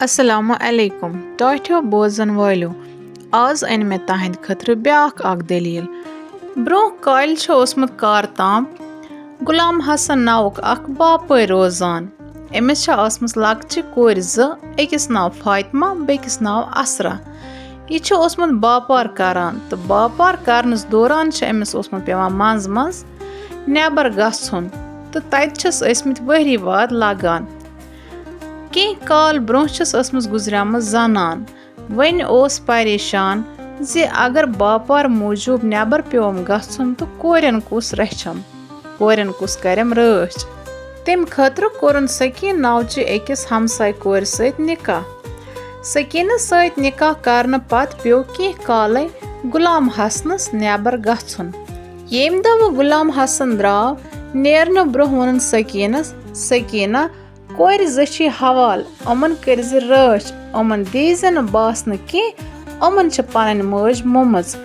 السلام علیکم ٹاٹھیو بوزن والو آز ان مےٚ تہنٛدِ خٲطرٕ بیٛاکھ اکھ دٔلیٖل برٛونٛہہ کالہِ چھُ اوسمُت کار تام غلام حسن ناوُک اکھ باپٲرۍ روزان أمِس چھےٚ ٲسمٕژ لۄکچہِ کورِ زٕ أکِس ناو فاطمہ بیٚکِس ناو اسرا یہِ چھُ اوسمُت باپار کران تہٕ باپار کرنَس دوران چھُ أمِس اوسمُت پیٚوان منٛزٕ منٛزٕ نٮ۪بر گژھُن تہٕ تتہِ چھِس ٲسمٕتۍ ؤری واد لگان کینٛہہ کال برٛونٛہہ چھس ٲسمٕژ گُزریمٕژ زنان وۄنۍ اوس پریشان زِ اگر باپار موٗجوٗب نٮ۪بر پیوم گژھُن تہٕ کورٮ۪ن کُس رچھم کورٮ۪ن کُس کرٮ۪م رٲچھ تمہِ خٲطرٕ کوٚرُن سکیٖن ناوچہِ أکِس ہمساے کورِ سۭتۍ نکاح سکیٖنس سۭتۍ نکاح کرنہٕ پتہٕ پیوٚو کینٛہہ کالے غلام حسنس نٮ۪بر گژھُن ییٚمہِ دۄہ وۄنۍ غلام حسن درٛاو نیرنہٕ برٛونٛہہ ووٚنُن سکیٖنس سکیٖنا کورِ زٕ چھی حوالہٕ یِمن کٔرزِ رٲچھ یِمن دیٖزِ نہٕ باسنہٕ کینٛہہ یِمن چھِ پنٕنۍ مٲج موٚمٕژ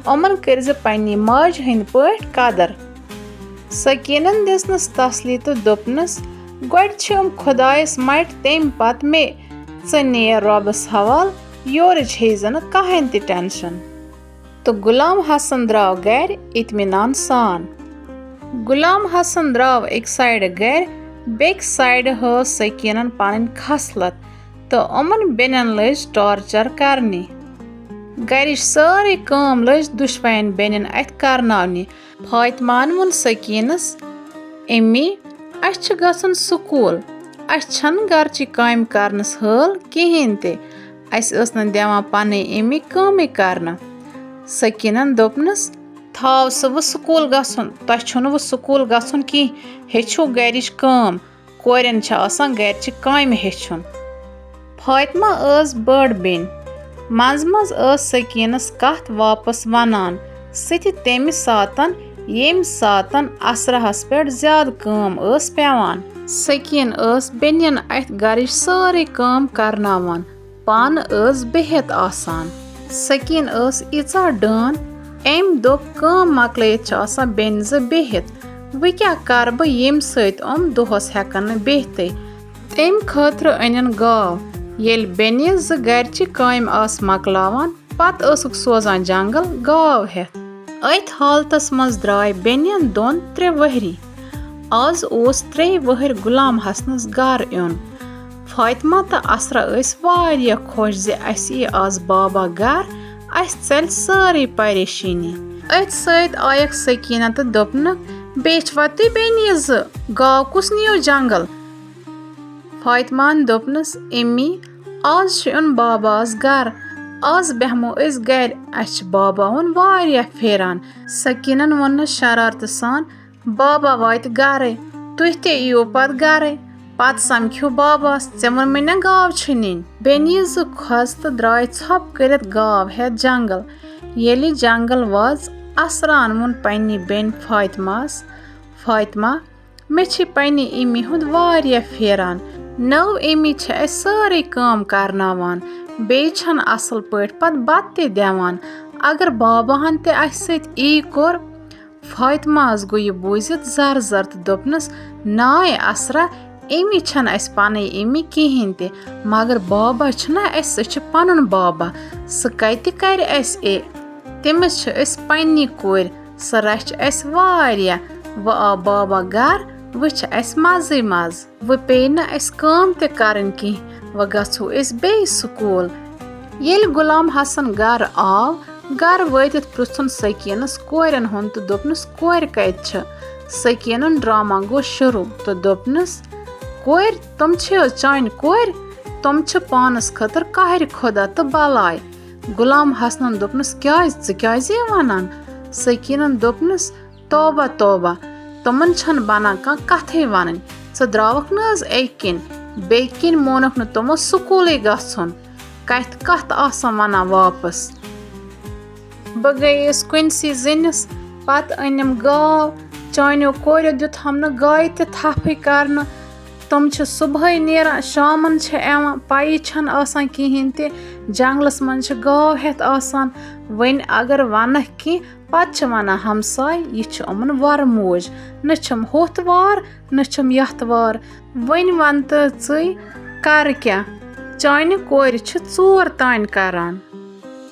یِمن کٔرزِ پننہِ ماجہِ ہٕنٛدۍ پٲٹھۍ قدر سکیٖنن دِژنس تسلی تہٕ دوٚپنس گۄڈٕ چھِ یِم خۄدایس مٹہِ تمہِ پتہٕ مےٚ ژٕ نیر رۄبس حوالہٕ یورٕچ ہیٚیہِ نہٕ کٕہٕنۍ تہِ ٹٮ۪نشن تہٕ غلام حسن درٛاو گرِ اطمینان سان غلام حسن درٛاو أکۍ سایڈٕ گرِ بیٚکہِ سایڈٕ ہٲو سکیٖنن پنٕنۍ خصلت تہٕ یِمن بیٚنٮ۪ن لٔج ٹارچر کرنہِ گرِچ سٲرٕے کٲم لٔج دُشوَیَن بیٚنٮ۪ن اتھِ کرناونہِ فاطماہن ووٚن سکیٖنس امی اسہِ چھُ گژھُن سکوٗل اسہِ چھنہٕ گرچہِ کامہِ کرنس حٲل کہیٖنۍ تہِ اسہِ ٲس نہٕ دِوان پنٕنۍ امی کٲمٕے کرنہٕ سکیٖنن دوٚپنس تھاو سا وۄنۍ سکوٗل گژھُن تۄہہِ چھُنہٕ وۄنۍ سکوٗل گژھُن کینٛہہ ہیٚچھِو گرِچ کٲم کورٮ۪ن چھِ آسان گرچہِ کامہِ ہیٚچھُن فاطمہ ٲس بٔڑ بیٚنہِ منٛزٕ منٛزٕ ٲس سکیٖنس کتھ واپس ونان سُہ تہِ تمہِ ساتن ییٚمہِ ساتن اسراہس پٮ۪ٹھ زیادٕ کٲم ٲس پیٚوان سکیٖن ٲس بیٚنٮ۪ن اتھِ گرٕچ سٲرٕے کٲم کرناوان پانہٕ ٲس بِہِتھ آسان سکیٖن ٲس ییٖژاہ ڈٲن أمۍ دوٚپ کٲم مۄکلٲیِتھ چھِ آسان بیٚنہِ زٕ بِہِتھ وۄنۍ کیٛاہ کرٕ بہٕ ییٚمہِ سۭتۍ یِم دۄہس ہٮ۪کن نہٕ بِہتھٕے تمہِ خٲطرٕ أنِن گاو ییٚلہِ بیٚنہِ زٕ گرچہِ کامہِ آسہٕ مۄکلاوان پتہٕ ٲسٕکھ سوزان جنگل گاو ہٮ۪تھ أتھۍ حالتس منٛز درٛاے بیٚنٮ۪ن دۄن 3 ؤہری آز اوس 3 ؤہرۍ غلام حسنس گرٕ یُن فاطمہ تہٕ اسرا ٲسۍ واریاہ خۄش زِ اسہِ یی آز بابا گرٕ اسہِ ژلہِ سٲرٕے پریشٲنی أتھۍ سۭتۍ آیکھ سکیٖنہ تہٕ دوٚپنکھ بیٚیہِ چھوا تُہۍ بیٚنہِ زٕ گاو کُس نِیو جنگل فاطمہن دوٚپنس امی آز چھُ یُن باباس گرٕ آز بیٚہمو أسۍ گرِ اسہِ چھُ بابا ہُن واریاہ پھیران سکیٖنن ووٚننس شرارتہٕ سان بابا واتہِ گرے تُہۍ تہِ یِیِو پتہٕ گرے پتہٕ سمکھِو باباس ژےٚ ووٚنمے نا گاو چھِ نِنۍ بیٚنہِ زٕ کھۄژ تہٕ درٛاے ژھۄپہٕ کٔرِتھ گاو ہٮ۪تھ جنگل ییٚلہِ جنگل وٲژ اسراہن ووٚن پننہِ بیٚنہِ فاطمہس فاطمہ مےٚ چھِ پننہِ امی ہُنٛد واریاہ پھیران نٔو امی چھِ اسہِ سٲرٕے کٲم کرناوان بیٚیہِ چھنہٕ اصل پٲٹھۍ پتہٕ بتہٕ تہِ دِوان اگر باباہن تہِ اسہِ سۭتۍ یی کوٚر فاطمہس گوٚو یہِ بوٗزِتھ زر زر تہٕ دوٚپنس ناے اسرا امی چھنہٕ اسہِ پنٕنۍ امی کہیٖنۍ تہِ مگر بابا چھُنہ اسہِ سُہ چھُ پنُن بابا سُہ کتہِ کرِ اسہِ تٔمِس چھِ أسۍ پننی کورِ سۄ رچھِ اسہِ واریاہ وۄنۍ آو بابا گرٕ وۄنۍ چھِ اسہِ مزٕے مزٕ وۄنۍ پیٚیہِ نہٕ اسہِ کٲم تہِ کرٕنۍ کینٛہہ وۄنۍ گژھو أسۍ بیٚیہِ سکوٗل ییٚلہِ غلام حسن گرٕ آو گرٕ وٲتِتھ پرژھُن سکیٖنس کورٮ۪ن ہُنٛد تہٕ دوٚپنس کورِ کتہِ چھِ سکیٖنن ڈراما گوٚو شروٗع تہٕ دوٚپنس کورِ تِم چھِ حظ چانہِ کورِ تِم چھِ پانس خٲطرٕ قہرِ خۄدا تہٕ بلاے غلام حسنن دوٚپنس کیٛازِ ژٕ کیٛازِ یہِ ونان سکیٖنن دوٚپنس توبہ توبہ تِمن چھنہٕ بنان کانٛہہ کتھٕے ونٕنۍ ژٕ درٛاوکھ نہٕ حظ اَکہِ کِنۍ بیٚیہِ کِنۍ مونُکھ نہٕ تِمو سکوٗلٕے گژھُن کتھ آسان ونان واپس بہٕ گٔیس کُنسٕے زِنِس پتہٕ أنِم گاو چانیو کوریو دیُتہم نہٕ گایہِ تہِ تھپھٕے کرنہٕ تِم چھِ صبحٲے نیران شامن چھِ یِوان پیی چھنہٕ آسان کہیٖنۍ تہِ جنگلس منٛز چھِ گاو ہٮ۪تھ آسان وۄنۍ اگر ونکھ کینٛہہ پتہٕ چھِ ونان ہمساے یہِ چھِ یِمن وۄرٕ موج نہ چھِم ہُتھ وار نہ چھِم یتھ وار وۄنۍ ون تہٕ ژٕے کرٕ کیٛاہ चाइने कोर छ 4 तान करान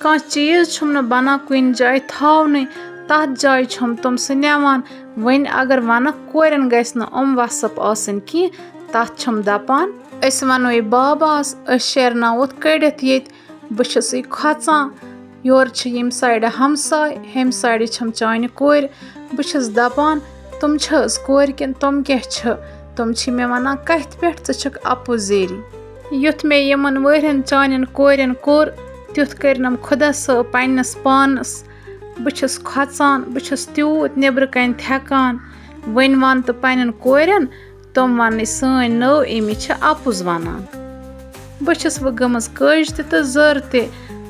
कह चीज छुम न बना कुन जाय थावने तथ जाय छुम तुम से नेवान वन अगर वन कोरन गस न वसप आसन की तथ छुम दपान अस वनो ये बाबास शेरनावत कड़ित येत बस खोचान योर छ यम साइड हमसाय हम साइड छम चाइने कोर बस दपान तुम छस कोर किन तुम क्या छ तुम छी मे वना कथ पे छक अपोजेरी युथ मे यमन वरन चाइन कोरन कोर तुथ करनम खुदा स पन्नस पानस बस खोचान बस त्यूत नेबर कन थेकान वन वन तो पन्न कोरन तुम वन सन नौ अमि छ अपुज वनान बस वो गमस कज तो जर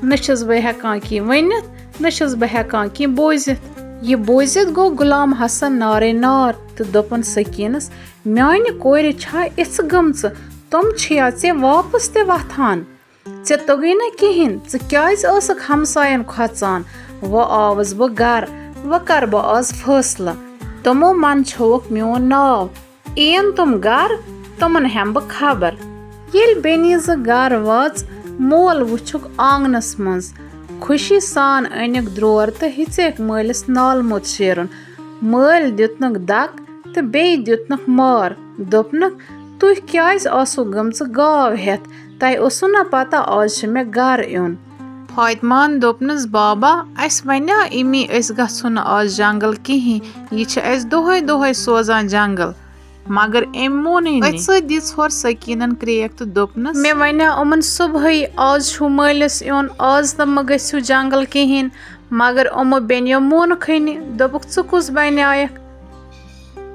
नस बह हेकान कि वनित नस बह हेकान कि बोजित ये बोजित गो गुलाम हसन नारे नार तो दोपन सकीनस म्यान कोर छा इस गमच तुम छिया चे वापस ते वथान चे तोगी न कहिन चे क्याज असक हमसायन खोचान वो आवस बह घर वो कर बह आज फैसला तमो मन छोक म्योन नाव इन तुम घर तुमन हम बह खबर येल बेनी ज घर वाच मोल वुछुक आंगनस मज खुशी सान अनिक द्रोर तो हिचेक मलिस नाल मोत शेरन मल दितनक दक तो बे दितनक मार दोपनक तुह क्याज आसो गमच गाव हेत तय ओसु न पता आज मे घर इन फातिमान दोपनस बाबा अस वन्या इमी अस गछुन आज जंगल कहीं ये छ अस दोहे दोहे सोजान जंगल मगर एम मोनी दिस हर सकीनन क्रेक तो दोपनस मे वन्या उमन सुबह आज छु मलिस इन आज तो गु जंगल कहीं मगर उमो बेनियो मोन खनि दोपुक च कुस बन्यायक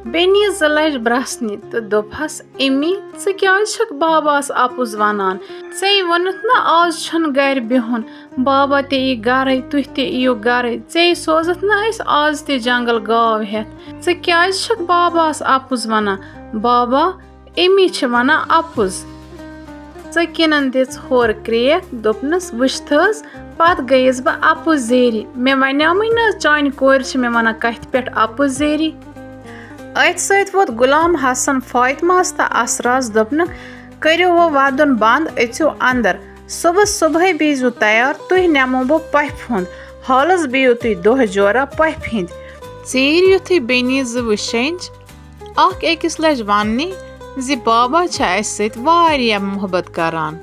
बेनी जलज ब्रसनी तो दोपहस इमी च क्या छक बाबास अपुज वनान चे वनुत न आज छन घर बिहुन बाबा ते ई घर तुह ते इयो घर चे सोजत न अस आज ते जंगल गाव हेत चे क्या छक बाबास अपुज वना बाबा इमी छ वना अपुज चे किनन दिस होर क्रेक दोपनस वुछथस पत गयस बह अपुजेरी मे वन्याम न चाइन कोर छ मे वना कथ पे अपुजेरी अत सत वोत गुलाम हसन फातिमास तो असरास दोपन करो वो वदन बंद अचो अंदर सुबह सुबह बीजू तैयार तुह नमो बह पफ हुंद हालस बियो तुह दोह जोरा पफ हिंद चीर युथी बेनी ज वुशंज अख अकिस लज वन्नी जि बाबा छ अस सत वारिया मोहब्बत करान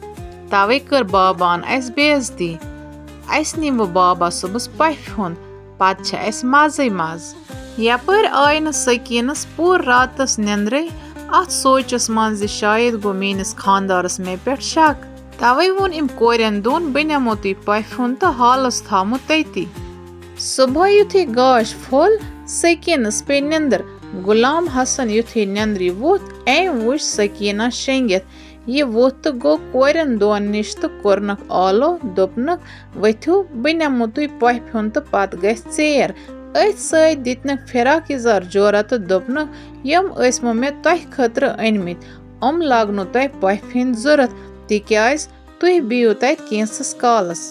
तवे कर बाबान अस बेइज्जती अस निम बाबा सुबस पफ हुंद पत छ अस मजे मज यपर आय न सकीनस पूर रातस निंद्रे अत सोचस मन शायद गो मीनिस खानदारस मे पे शक तवे वोन इम कोरन दोन बह नमो तुह पफ हुंद तो हालस थामो तती सुबह युथी गाश फोल सकीनस पे निंदर गुलाम हसन युथी निंद्री वोत वुच सकीना शेंगित ये वोत तो गो कोरन दोन निश तो कोरनक आलो दोपनक वथ्यू बह नमो तुह पफ हुंद तो पत गस चेर अथ सत दितनक फिराक यजार जोरा तो दोपनक यम मो मे तह खतर अनमित लागनो तह पफ हिंद जरूरत तिक्याज तुह बियो तत कैंसस कालस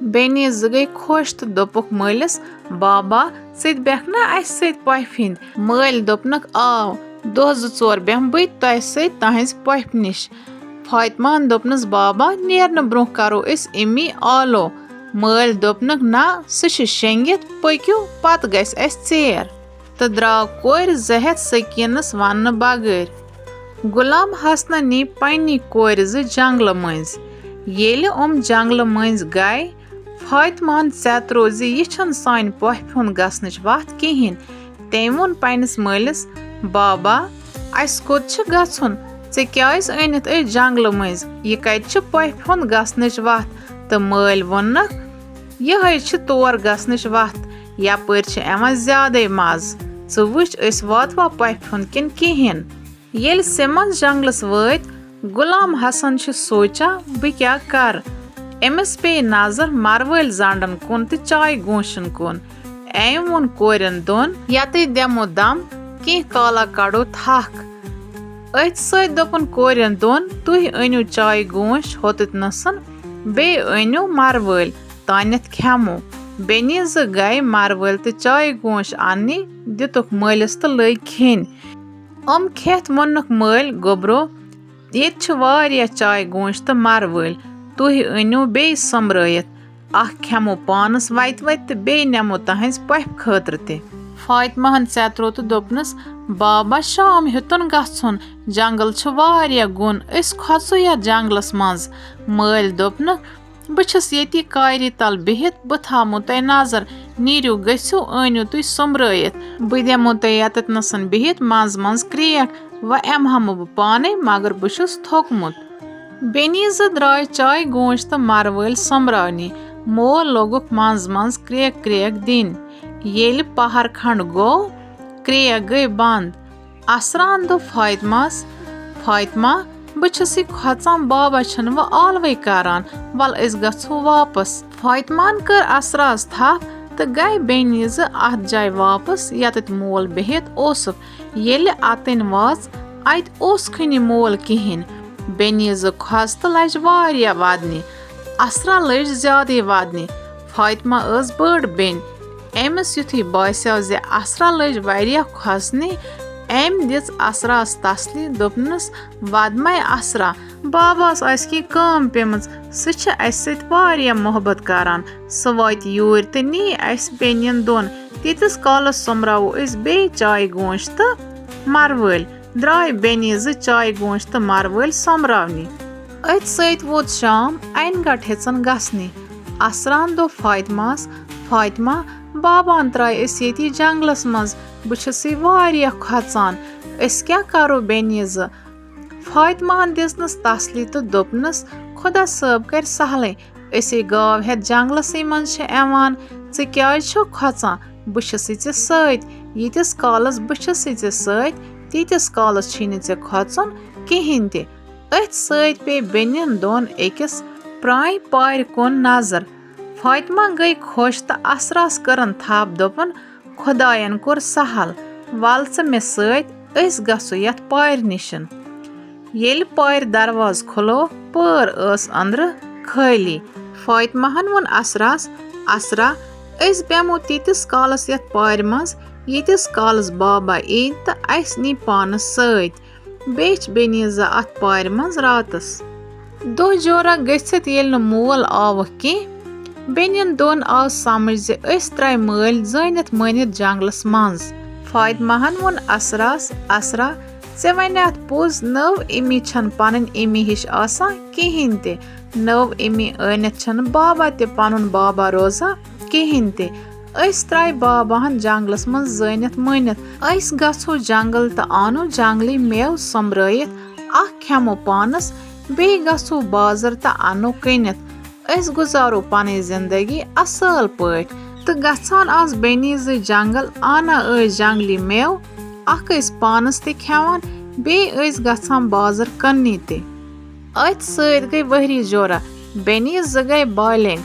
बेनी ज गई खुश तो दोपुक मलिस बाबा सत बेख ना अस सत पफ हिंद मल दोपनक आव दो जोर बेह बह तह सत तहज पफ निश फातिमान दोपनस बाबा नेरन ब्रोह करो अस इमी आलो मल दोपनक ना सह शेंगित पक्यू पत गस अस चेर तो द्राव कोर जहत सकीनस वन बगैर गुलाम हसन नी पन्नी कोर जंगल मज येले जंगल मज गए फातिमान चतरो यह सान पफ हुंद गसनच वत कहीं तम वोन पन्नस मलिस बाबा अस कोत गछुन ऐ क्याज अनित जंगल मज यह कत पफ हुंद गसनच वत तो मल वोनक यह तौर गसनच वत यपर ज्यादा मज च वुच अस वातवा पफ हुंद किन कहीं येल सिमन जंगलस वत गुलाम हसन सोचा बह क्या कर अमिस पे नजर मरवल जंडन कुन तो चाय गोशन कुन एम वोन कोरन दोन यत दमो दम कह काला कड़ो थक अथ सत दोपन कोरन दोन तुह अनियो चाय गोश होत नसन बे अनियो मरवल तानत खेमो बेनी ज गए मरवल तो चाय गोश अन्नी दितुक मलिस तो लग खेन खेत वोनक मल गोबरो येत छ वारिया चाय गोंश त मर वल तुह अनियो बे समरयत अख खेमो पानस वत वत त बे नेमो तहज पफ खतर ते फातिमाहन सेत्रो त दोपनस बाबा शाम हेतुन गछुन जंगल छ वारिया गुन अस खोसो या जंगलस मज मल दोपन बछस येती कारी तल बिहित ब थामो तय नजर नीरियो गछो अनियो तुय समरयत ब देमो तय यतनसन बिहित मज मज क्रेक व एम हम ब पाने मगर बछस थोकमुत बेनीज द्राय चाय गोंश त मरवल समरावनी मोल लोगुक मज मज क्रेक क्रेक दिन येल पहर खंड गो क्रेक गई बंद असरान दो फातिमा बछसी खोचान बाबा छन व आलवे करान वल अस गछो वापस फातिमान कर असरास थप त गई बेनीज अत जाय वापस यत मोल बिहित ओसुक येल अतन वाज अत ओस खनि मोल किहिन बेनीज खोज त लज वारिया वदनी असरा लज ज्यादा वदनी फातिमा अस बड़ बेन एमस युथी बास्याव जे असरा लज वारिया खोजनी एम दिस असरास तसली दोपनस वदमाय असरा बाबास आस की काम पेमज सह अस सत वारिया मोहब्बत करान सह वात यूर त नी अस बेनियन दोन तीतिस कालस समरावो अस बे चाय गोंश त मरवल द्राय बेनीज चाय गोंश त मरवल समरावनी अत सत वोत शाम अन गट हेचन गसनी असरान दो फातिमा बाबान त्राय अस येती जंगलस मज बछसी वारिया खोचान अस क्या करो बेनीज फातिमान दिसनस तसली तो दोपनस खुदा सब कर सहले असे गाव हेत जंगलस मज एवान चे क्या छो खोचान बछसी चे सत यीतिस कालस बछसी चे सत तीतिस कालस छिन चे खोचन किहिन ते अथ सत पे बेनियन दोन एकस प्राय पार कोन नजर फातिमा गई खुश त असरास करन थप दोपन खुदायन कोर सहल वल च मे सत अस गसो यत पार निशन येल पार दरवाज खुलो पर अस अंदर खाली फातिमाहन वोन असरास असरा अस बेमो तीतिस कालस यत पार मज यीतिस कालस बाबा ईद त अस नी पानस सत बेच बेनीजा अत पार मज रातस दो जोरा गछित येल न मोल आवक की बेनियन दोन आव समझ जे अस त्राय मल जनित मनित जंगलस मज फातिमाहन वोन असरास असरा से वन अत पोज नव इमी छन पन इमी हिश आसा किहिन ते नव इमी अनित छन बाबा ते पनुन बाबा रोजा किहिन ते अस त्राय बाबाहन जंगलस मज जनित मनित अस गछो जंगल त आनो जंगली मेव समरयित अख खेमो पानस बे गछो बाजार त अनो कनित अस गुजारो पन जिंदगी असल पट तो गछान आज बेनीज जंगल आना जंगली मेव अख पानस ते खेवान बे गछान बाजार कन्नी ते अत सत गई वहरी जोरा बेनीज गई बालिंग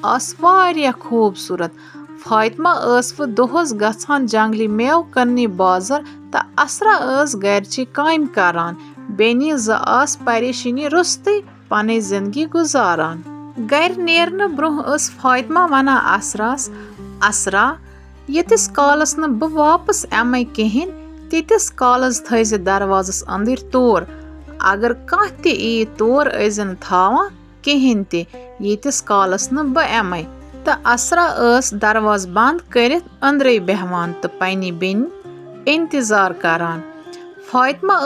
आस वारिया खूबसूरत फातिमा व दोहस गछान जंगली मेव कन्नी बाजार त असरा गरची काम करान बेनीज आस परेशानी रुस्ते पन जिंदगी गुजारान गर नेरन ब्रोह फातिमा वना असरास असरा यतिस कालस न ब वापस एम कहिन तीतिस कालस थैज दरवाजस अंदर तोर अगर कह ते ई तोर अजन थावा कहिन ते यतिस कालस न ब एम त असरा दरवाज बंद करित अंदर बेहवान तो पनी बेन इंतजार करान फातिमा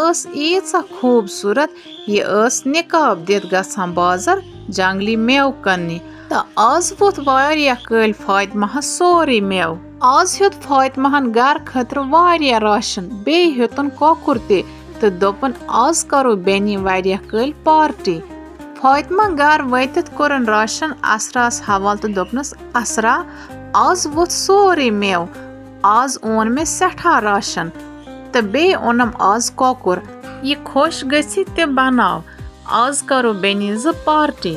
ईचा खूबसूरत ये निकाब दित गछान बाजार जंगली मेव कन्नी त आज वोत वारिया कल फातिमा सोरे मेव आज हेत फातिमाहन घर खतर वारिया राशन बे हेतन कोकुर ते तो दोपन आज करो बेनी वारिया कल पार्टी फातिमा घर वतित कोरन राशन असरास हवाल तो दोपनस असरा आज वोत सोरे मेव आज ओन मे सठा राशन तो बे ओनम आज कोकुर ये खुश गछि ते बनाव आज करो बेनीज पार्टी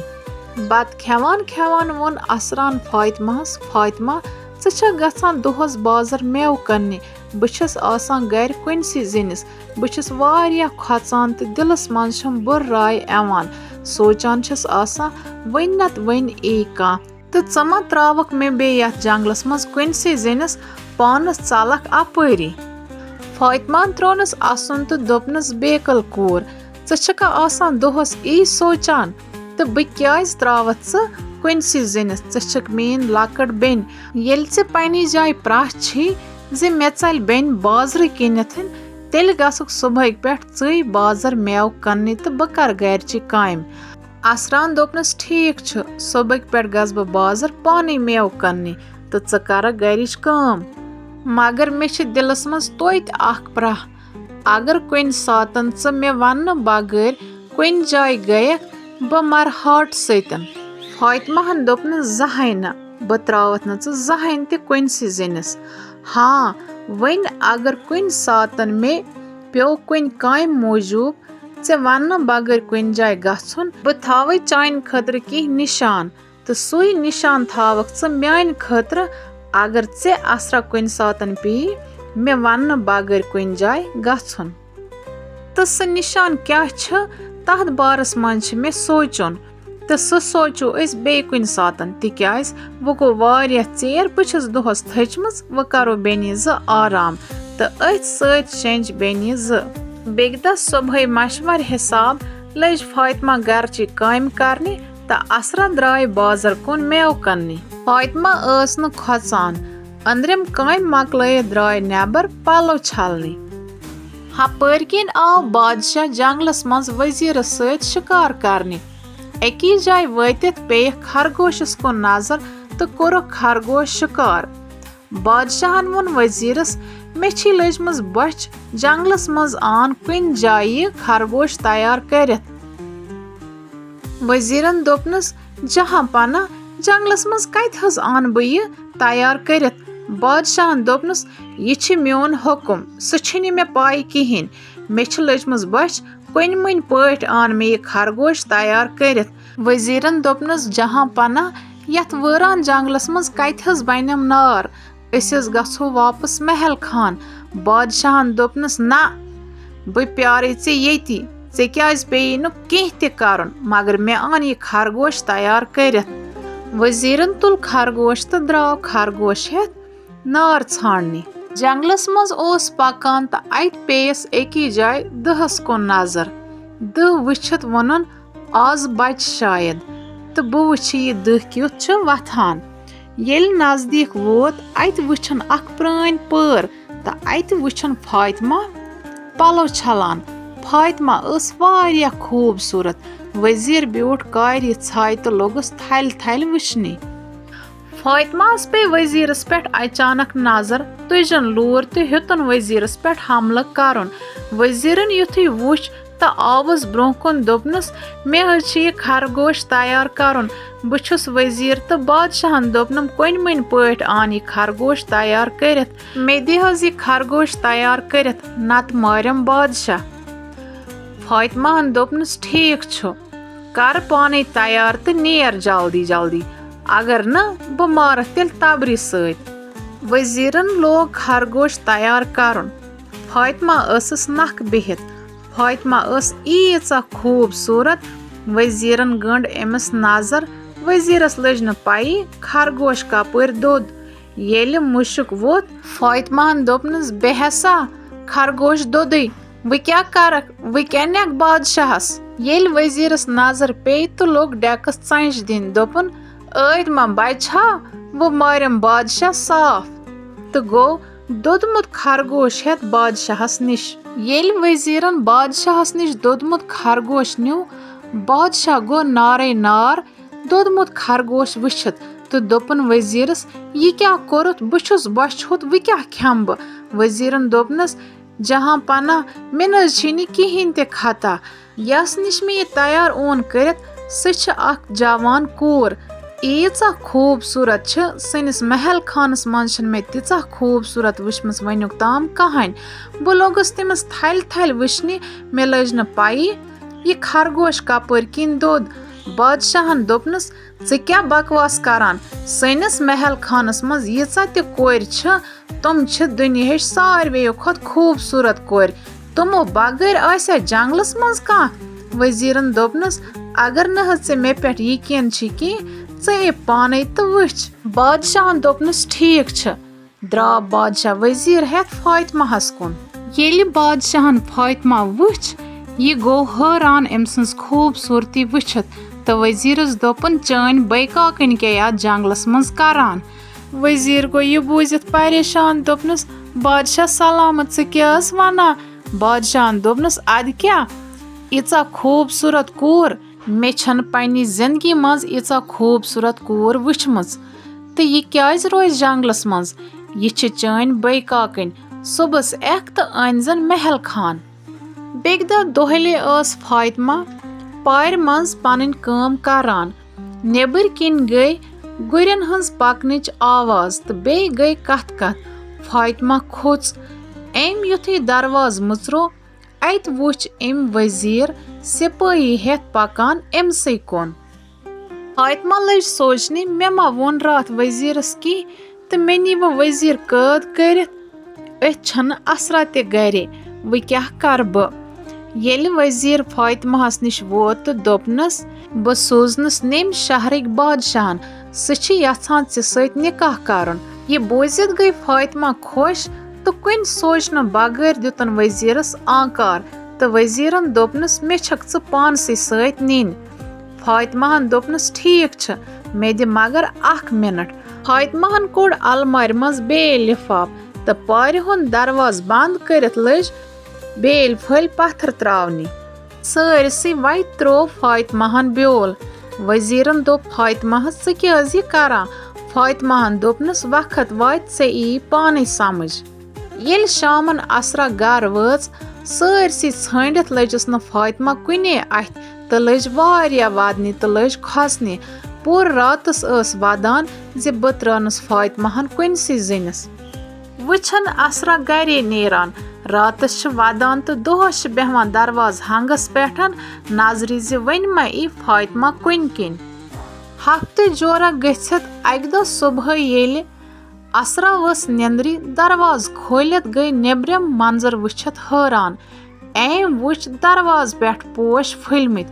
बत खेवान खेवान वोन असरान फातिमा च गछान दोहस बाजार मेव कन्नी बछस आसान घर कुनसी जिनिस बछस वारिया खोचान तो दिलस मन छम बुर राय एवान सोचान छस आसान वन नत वन ई का तो चमा त्रावक मे बे यत जंगलस मज कुनसी जिनिस पानस चलक अपरी फातिमान त्रोनस असन तो दोपनस बेकल कोर छका आसान दोहस ई सोचान तो बह क्याज त्रावत च कुनसी जिनिस छक मेन लकट बेन येल चे पन्नी जाय प्राथ छी जे मे चल बेन बाजार किनथिन तेल गसुक सुबह पेठ चई बाजार मेव कन्ने तो बह कर गरचि काम असरान दोपनस ठीक छ सुबह पेठ गस बह बाजार पानी मेव कन्ने तो च कर गरिच काम मगर मे छ दिलस मज तोत अख प्रह अगर कुन सातन च मे वन बगैर कुन जाय गय बह मर हार्ट सतन फातिमाहन दोपन जहां न बह त्रावत न जहां ते कुनसी जिनिस हाँ वन अगर कुन सातन मे प्यो कुन काम मौजूब ऐ वन बगैर कुन जाय गछुन बह थावे चान खतर की निशान तो सुई निशान थावक च म्यान खतर अगर ऐ असरा कुन सातन पी मे वन बगैर कुन जाय गछुन तो स निशान क्या छ तथ बारस मंच मे सोचुन तो सह सोचो अस बे कुन सातन तिक्याज वो गो वारिया चेर बछस दोहस थचमस व करो बेनी ज आराम तो अथ सत शेंज बेनी ज बेगदा सुबह मशवर हिसाब लज फातिमा गरचि काम करने तो असरा द्राय बाजार कुन मेव कन्ने फातिमा अस न खोचान अंदरम काम मकल द्राय नेबर पलो छलने हपर किन आव बादशाह जंगलस मज वजीर सत शिकार करने एकी जाय वतित पे खरगोशस को नजर तो कोर खरगोश शिकार बादशाहन वोन वजीरस मे छी लजमज बच जंगलस मज आन कुन जाय खरगोश तैयार करत वजीरन दोपनस जहां पना जंगलस मज कत हज आन बह तैयार करत बादशाहन दोपनस यह छ म्योन हुकुम सह छनी मे पाय किहिन मे छ लजमज बच कुन मुन पट आन मे यह खरगोश तैयार करत वजीरन दोपनस जहां पना यथ वरान जंगलस मज कत हज बनम नार अस गो वापस महल खान बादशाहन दोपनस ना बह प्यारे ऐ येती ऐ क्याज पे न कह त कर मगर मे आन यह खरगोश तैयार करत वजीरन तुल खरगोश तो द्राव खरगोश हेत नार छाड़ने जंगलस मज ओस पकान तो अत पेस एकी जाय दहस कुन नजर दह वुछत वनन आज बच शायद तो बह वुछ यह दह क्युथ छ वथान येल नजदीक वोत अत वुछन अख प्रान पर तो अत वुछन फातिमा पलो छलान फातिमा अस वारिया खूबसूरत वजीर ब्यूठ कार छाय तो लोगस थल थल वुछने फातिमास पे वजीरस पे अचानक नजर तुजन लूर तो हेतन वजीरस पे हमला कर वजीरन युथी वुछ तो आवस ब्रोह कुन दोपनस मे यह खरगोश तैयार कर बहुस वजीर तो बादशाहन दोपनम कुन मुन पट आन यह खरगोश तैयार करत मे दिहज यह खरगोश तैयार करत नत मारम बादशाह फातिमाहन दोपनस ठीक छ कर पाने तैयार तो नेर जल्दी जल्दी अगर न बह मारत तेल तबरी सत वजीरन लोग खरगोश तैयार कर फातिमा स नख बिहित फातिमा ईचा खूबसूरत वजीरन गंड अमिस नजर वजीरस लज न पाई खरगोश कपर दोद येल मुशक वोत फातिमाहन दोपनस बेहसा खरगोश दोदे वह क्या करक वह क्या नेक बादशाहस येल वजीरस नजर पे तो लोग डेकस चंच दिन दोपन ऐद मा बचा वो मारम बादशाह साफ तो गो दोदमुत खरगोश हेत बादशाहस निश येल वजीरन बादशाहस निश दोदमुत खरगोश न्यू बादशाह गो नारे नार दोदमुत खरगोश वुछत तो दोपन वजीरस यह क्या कोरुत बहुस बछुत वह क्या खम बह वजीरन दोपनस जहां पना मे न कहें ते खता यस निश मे यह तैयार ओन करत सह जवान कोर ईचा खूबसूरत सनिस महल खानस मज मे तीचा खूबसूरत वुचमस वनुक ताम कहान बह लोगस तमस थल थल वुचने मे लज न पाई यह खरगोश कपर किन दोद बादशाहन दोपनस ऐ क्या बकवास करान सनिस महल खानस मज यीचा ते कोर तुम दुनिया सारवेयो खोत खूबसूरत कोर तुमो बगैर आस्या जंगलस मज कह वजीरन दोपनस अगर न मे पे यकीन कह ऐ पाने तो वुच बादशाहन दोपनस ठीक द्राव बादशाह वजीर हेत फातिमाहस कुन येलि बादशाहन फातिमा वुच यह गो हैरान अम सज खूबसूरती वुचित तो वजीरस दोपन चान बैकाकन क्या याद जंगलस मज करान। वजीर गो यह बूजित परेशान दोपनस बादशाह सलामत से क्या वना। बादशाह दोपनस अद क्या इचा खूबसूरत कूर मे छन पन्नी जिंदगी मज इचा खूबसूरत कूर वुचमज तो यह क्या रोज जंगलस मज यह चान बैकाकन सुबस एख तो अनजन महल खान। बेग दह दोहले फातिमा पार मज पन काम करान नेबर किन गई गुरन हंस पकनच आवाज तो बे गई कथ कथ फातिमा खोच अम युथी दरवाज मुचरो अत वुच अम वजीर सिपाही हेत पकान अमसे कुन। फातिमा लज सोचने मे मा वोन रात वजीरस की तो मे नी वो वजीर कैद करित अन असरा ते गरे वो क्या कर बह। येल वजीर फातिमाहस निश वोत तो दोपनस बह सोजनस नेम शहरक बादशाहन सह यछान ऐ सत निकाह करन। यह बोजित गई फातिमा खुश तो कुन सोचन बगैर दितन वजीरस आकार तो वजीरन दोपनस मे छक च पानसे सत नीन। फातिमाहन दोपनस ठीक छ मे दि मगर 1 मिनट। फातिमाहन कोड़ अलमार मज बे लिफाफ तो पार हुन दरवाज बंद करित लज बेल फल पत्थर त्रावनी सारसी वत त्रो फातिमाहन ब्योल। वजीरन दोप फातिमाहस च क्या यह करा। फातिमाहन दोपनस वक्त वात से ई पाने समझ। येल शामन असरा गर वच सारसी छंडित लजस न फातिमा कुने अथ तो लज वारिया वदने तो लज खसने पूर रातस वदान जे बह त्रनस फातिमाहन कुनसी जिनस। वुछन असरा गरे नेरान रातस वदान तो दोहस बेहवान दरवाज हंगस पेठन नजर जे वन मा ई फातिमा कुन किन। हफ्ते जोरा गथित अक दह सुबह येले असरा वस निंद्रि दरवाज खोलित गई नेब्रम मंजर वुचित हैरान अम वुच दरवाज पेठ पोश फुलमित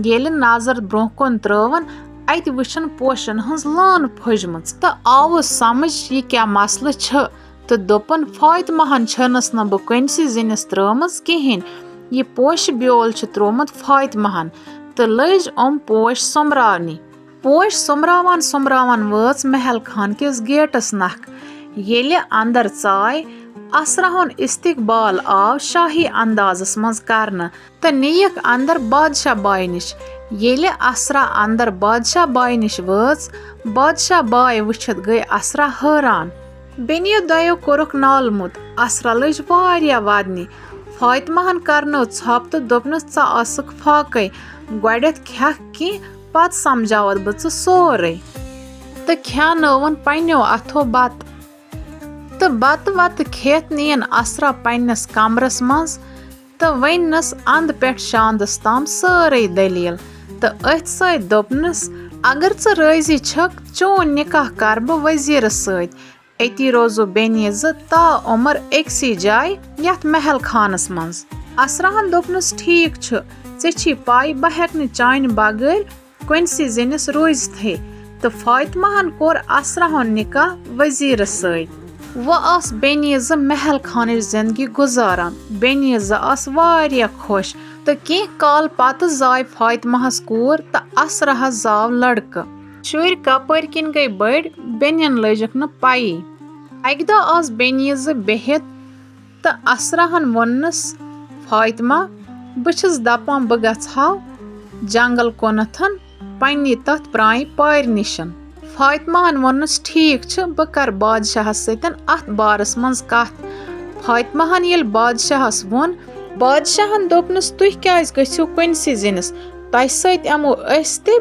येले नजर ब्रोह कुन त्रवन अत वुचन पोशन हंस लान फुजमच तो आव समझ यह क्या मसल छ तो दोपन फातिमाहन छनस न बह कुनसी जिनस त्रमज कहें यह पोश ब्योल छ त्रोमुत फातिमाहन तो लज पोश सोमरावनी। पोश सोमरावान सोमरावान वच महल खान किस गेटस नख येले अंदर चाय असरा हुन इस्तकबाल आव शाही अंदाजस मज करना तो नीयक अंदर बादशाह बाय निश। येले असरा अंदर बादशाह बाय निश वच बादशाह बाय वुचित गई असरा हैरान। बेनियो दयो कोरुक नालमुत असरा लज वारिया वदने फातिमाहन करनो छप तो दोपनस चा असक फाकै गोडत खेख कि पत समझावत बह सोरे तो खेनवन पन्नो अथो बत तो बत वत खेत नीन असरा पन्नस कमरस मज तो वनस अंद पेठ शांदस ताम सारे दलील तो अथ सत दोपनस अगर च राजी छक चोन निकाह कर बह वजीरस सत अती रोजो बेनी ता उमर एकसी जाय यथ महल खानस मज। असराहन दोपनस ठीक छ चे पाई बह हेक न चान बगैर कुनसी जिनस रोजथे तो फातिमाहन कोर असराहन निकाह वजीरस सत। वह आस बेनीज महल खान जिंदगी गुजारान बेनीज आस वारिया खुश तो कह काल पत जाय फातिमाहस कूर तो असराहस जाव लड़का। शुर कपर किन गई बड़ बेनियन लजक न पाई। अक दह आस बेनीज बिहित तो असराहन वोनस फातिमा बस दपान बह गहाव जंगल कुनथन पन्नी तथ प्राय पार निशन। फातिमाहन वोनस ठीक छ बह कर बादशाहस सतन अथ बारस मज कथ। फातिमाहन येल बादशाहस वोन बादशाहन दोपनस तुह क्या गो कुनसी जिनस तह सत यमो अस ते